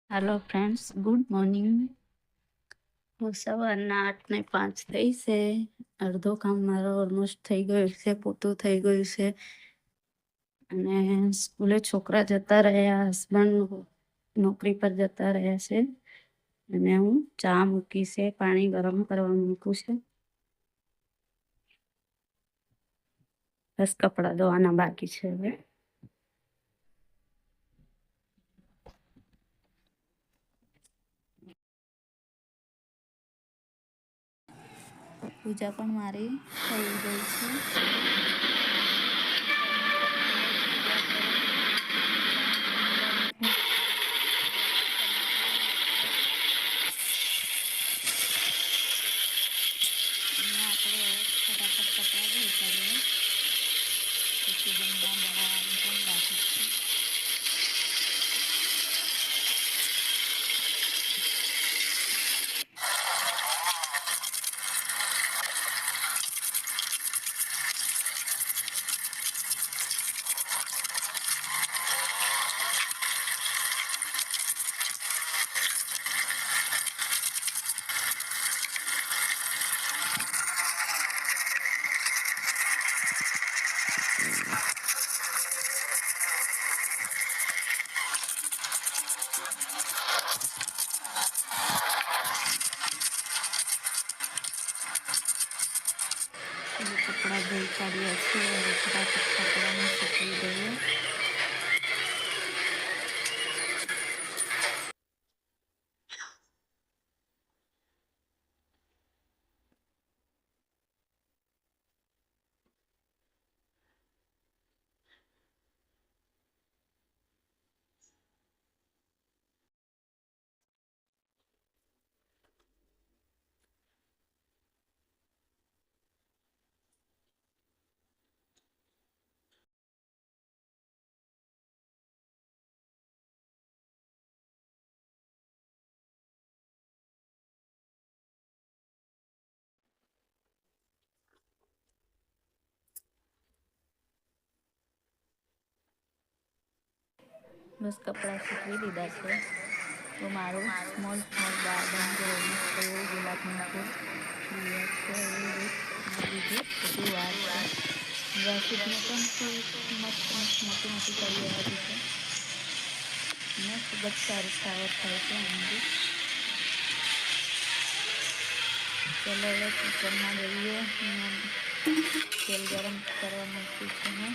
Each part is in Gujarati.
Hello friends, good morning. સવારના 8:05 થઈ છે। અડધો કામ મારો ઓલમોસ્ટ થઈ ગયું છે, પોતું થઈ ગયું છે અને સ્કૂલે છોકરા જતા રહ્યા, હસબન્ડ નોકરી પર જતા રહ્યા છે અને હું ચા મૂકી છે, પાણી ગરમ કરવા મૂકું છે, બસ કપડાં ધોવાના બાકી છે। હવે પૂજા પણ મારી થઈ ગઈ છે। ફટાફટ કપડાં ધોઈ કાઢીએ, પછી જમવા બનાવવાનું પણ બાકી છે। કપડાં ધોઈ કાઢ્યા છે, હવે ફટાફટ કપડાને સૂકવી દઈએ। બસ કપડાં સૂકવી દીધા છે, તો મારું સ્મોલ ગાર્ડન જો મસ્ત એવું ગુલાબનું ફૂલ ખીલ્યા છે, બીજું બધું વાર છે। જાસૂદને પણ મસ્ત મોટી મોટી કળીઓ આવી છે અને ખૂબ જ સારું ફ્લાવર થાય છે એનાથી। ચલો હવે કિચનમાં જઈએ, તેલ ગરમ કરવા મૂક્યું છે ને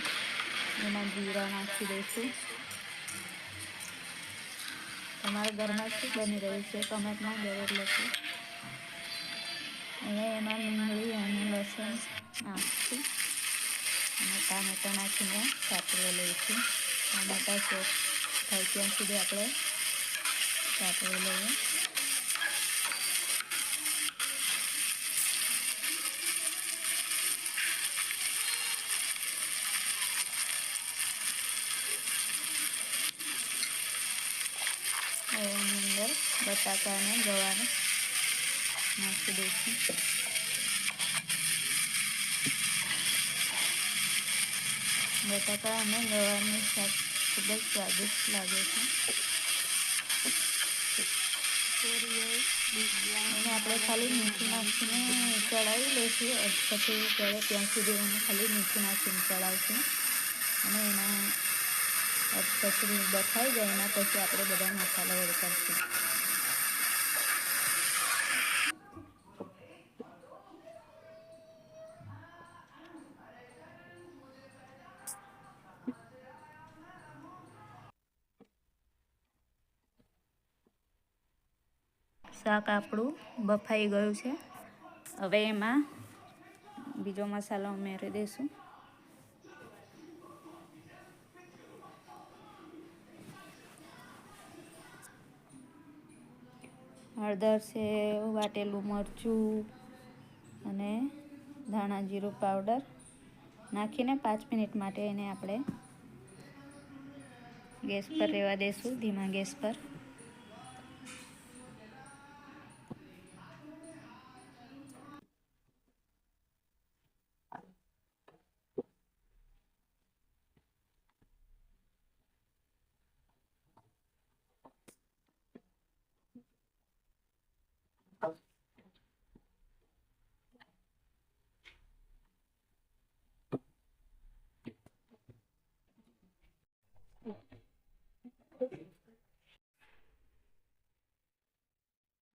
એમાં જીરા નાખી દઈશું। તમારા ઘરમાં શું બની રહ્યું છે કમેન્ટમાં જરૂર લખો। હવે એમાં ડુંગળી અને લસણ નાખીશું અને ટામેટા નાખીને સાતળી લઈશું। ટામેટા સોફ્ટ થાય ત્યાં સુધી આપણે સાતળી લઈએ। એની અંદર બટાકા અને ગવાર નાખી દઈશું। બટાકા અને ગવારનું શાક ખૂબ જ સ્વાદિષ્ટ લાગે છે। એને આપણે ખાલી મીઠું નાખીને ચડાવી લઈશું, પછી ચડે ત્યાં સુધી એને ખાલી મીઠું નાખીને ચડાવશું અને એના પછી બફાઈ જાય એના પછી આપણે બધા મસાલા એડ કરીશું। શાક આપણું બફાઈ ગયું છે, હવે એમાં બીજો મસાલો ઉમેરી દઈશું। હળદર છે, વાટેલું મરચું અને ધાણા જીરું પાવડર નાખીને 5 મિનિટ માટે એને આપણે ગેસ પર રહેવા દઈશું, ધીમા ગેસ પર।